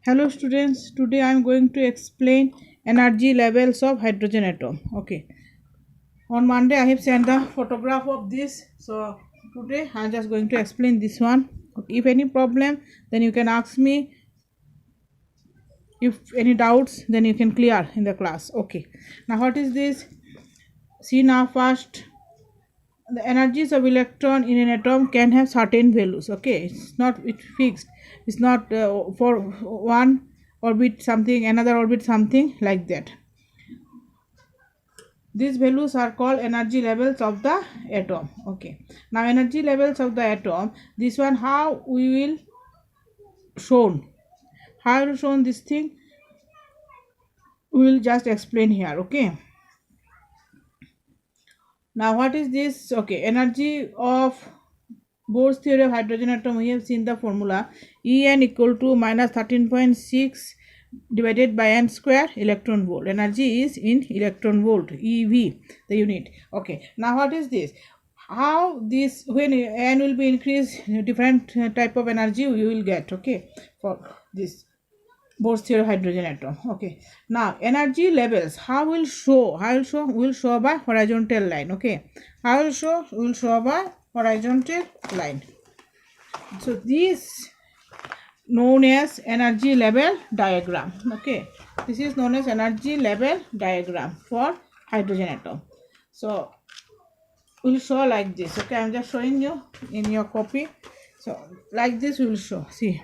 Hello students, today I am going to explain energy levels of hydrogen atom. Okay, on Monday I have sent the photograph of this, so today I am just going to explain this one. Okay, if any problem then you can ask me, if any doubts then you can clear in the class. Okay, now what is this? See now first, the energies of electron in an atom can have certain values. Okay, it's not fixed, it's not for one orbit something, another orbit something, like that. These values are called energy levels of the atom. Okay, now energy levels of the atom, this one how we will shown, how we will shown this thing, we will just explain here. Okay, now what is this? Okay, energy of Bohr's theory of hydrogen atom, we have seen the formula. En equal to minus 13.6 divided by n square electron volt. Energy is in electron volt, ev the unit. Okay, now what is this? How this, when n will be increased, different type of energy we will get. Okay, for this Bohr's theory of hydrogen atom. Okay, now energy levels, how will show? Will show by horizontal line. Okay, how will show? Will show by horizontal line. So this known as energy level diagram. Okay, this is known as energy level diagram for hydrogen atom. So will show like this. Okay, I'm just showing you in your copy. So like this will show. See,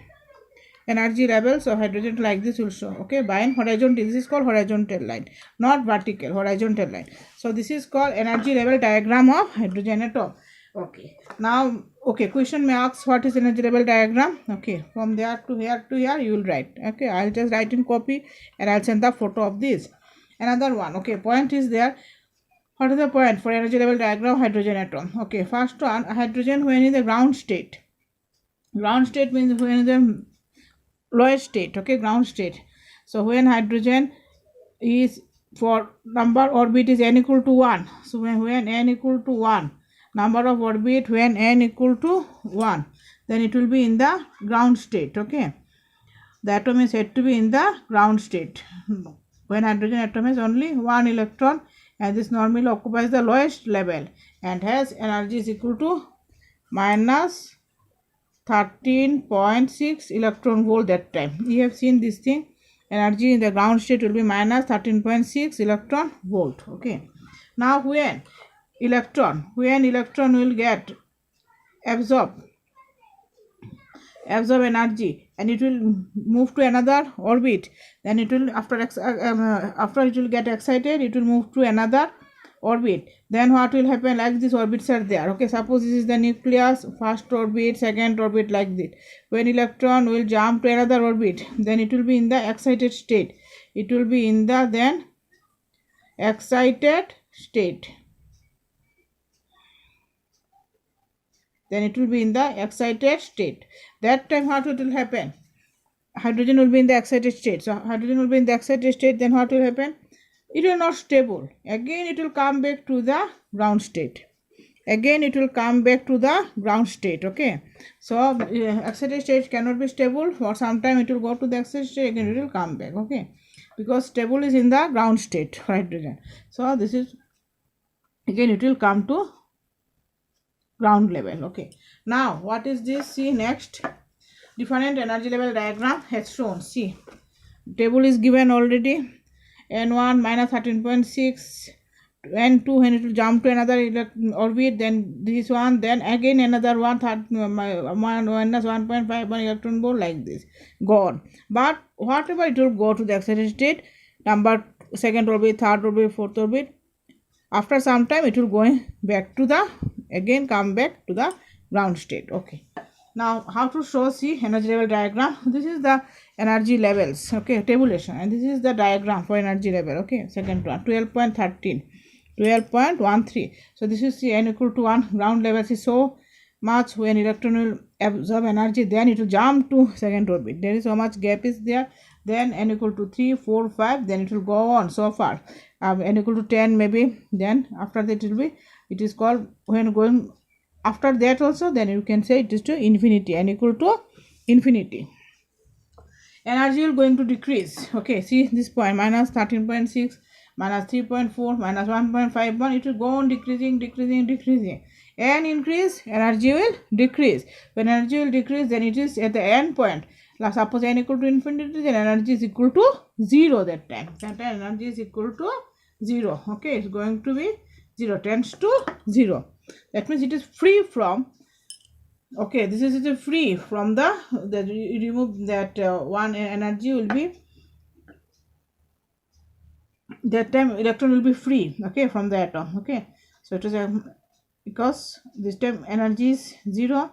energy levels of hydrogen like this will show. Okay, by an horizontal, this is called horizontal line, not vertical, horizontal line. So this is called energy level diagram of hydrogen atom. Okay, now okay, question may ask what is energy level diagram. Okay, from there to here you will write. Okay, I'll just write in copy and I'll send the photo of this. Another one. Okay, point is there. What is the point for energy level diagram of hydrogen atom? Okay, first one, hydrogen when in the ground state. Ground state means when in the lowest state. Okay, ground state. So when hydrogen is, for number orbit is n equal to 1. So when n equal to 1, number of orbit when n equal to 1, then it will be in the ground state. Okay, the atom is said to be in the ground state when hydrogen atom has only one electron, and this normally occupies the lowest level and has energy is equal to minus 13.6 electron volt. That time we have seen this thing, energy in the ground state will be minus 13.6 electron volt. Okay, now when electron will get absorb energy and it will move to another orbit, then it will after it will get excited, it will move to another orbit. Then what will happen? Like these orbits are there. Okay, suppose this is the nucleus, first orbit, second orbit, like this. When electron will jump to another orbit, then it will be in the excited state. It will be in the then excited state. Then it will be in the excited state. That time what will happen? Hydrogen will be in the excited state. So hydrogen will be in the excited state. Then what will happen? It will not stable. Again it will come back to the ground state. Again it will come back to the ground state. Okay, so excited state cannot be stable. For some time it will go to the excited state, again it will come back. Okay, because stable is in the ground state for hydrogen. So this is, again it will come to ground level. Okay, now what is this? See, next, different energy level diagram has shown. See, table is given already. N1 minus 13.6, N2 when it will jump to another orbit, then this one, then again another one, minus 1.51 electron volt, like this, gone. But whatever it will go to the excited state, number second orbit, third orbit, fourth orbit, after some time it will go back to the, again come back to the ground state. Okay, now how to show? See, energy level diagram. This is the energy levels. Okay, tabulation, and this is the diagram for energy level. Okay, second one, 12.13, 12.13. So this is n equal to 1. Ground level is so much. When electron will absorb energy, then it will jump to second orbit. There is so much gap is there. Then n equal to 3, 4, 5. Then it will go on so far. N equal to 10 maybe. Then after that it will be, it is called, when going after that also, then you can say it is to infinity, n equal to infinity. energy will going to decrease. Okay, see this point, minus 13.6, minus 3.4, minus 1.51. It will go on decreasing. And increase, energy will decrease. When energy will decrease, then it is at the end point. Now suppose n equal to infinity, then energy is equal to 0 that time. That time energy is equal to 0. Okay, it's going to be 0, tends to 0. That means it is free from, okay, this is free from the remove that one energy will be, that time electron will be free, okay, from the atom. Okay, so it is because this time energy is 0,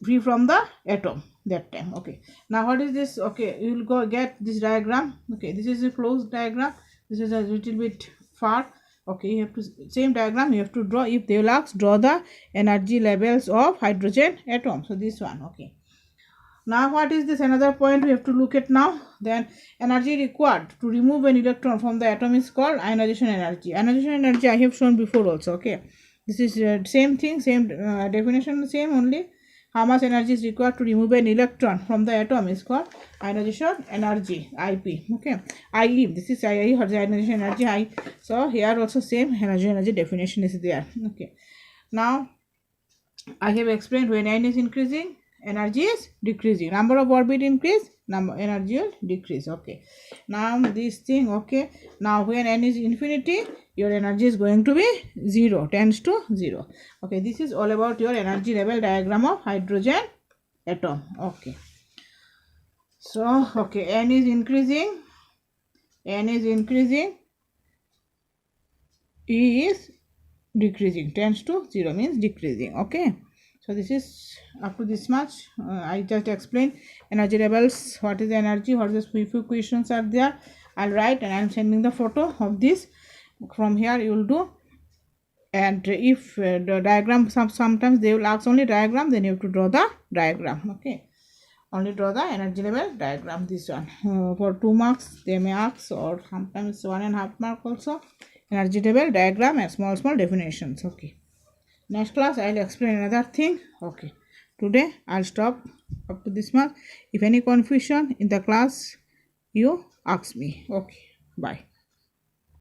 free from the atom that time. Okay, now what is this? Okay, you will go get this diagram. Okay, this is a closed diagram, this is a little bit far. Okay, you have to same diagram you have to draw. If they will ask, draw the energy levels of hydrogen atom. So this one. Okay, now what is this another point we have to look at now? Then energy required to remove an electron from the atom is called ionization energy. Ionization energy I have shown before also. Okay, this is same thing, same definition, same, only how much energy is required to remove an electron from the atom is called ionization energy, IP. Okay, IE, this is IE or the ionization energy I. So here also same ionization energy definition is there. Okay, now I have explained when n is increasing, energy is decreasing. Number of orbit increase, number energy will decrease. Okay, now this thing. Okay, now when n is infinity, your energy is going to be 0, tends to 0. Okay, this is all about your energy level diagram of hydrogen atom. Okay, so okay, n is increasing, E is decreasing, tends to 0 means decreasing. Okay, so this is up to this much. I just explained energy levels, what is the energy, what is the few questions are there. I'll write and I'm sending the photo of this. From here you will do, and if the diagram, sometimes they will ask only diagram, then you have to draw the diagram. Okay, only draw the energy level diagram, this one. For 2 marks they may ask, or sometimes 1.5 mark also, energy level diagram and small definitions. Okay, next class I'll explain another thing. Okay, today I'll stop up to this much. If any confusion in the class, you ask me. Okay, bye.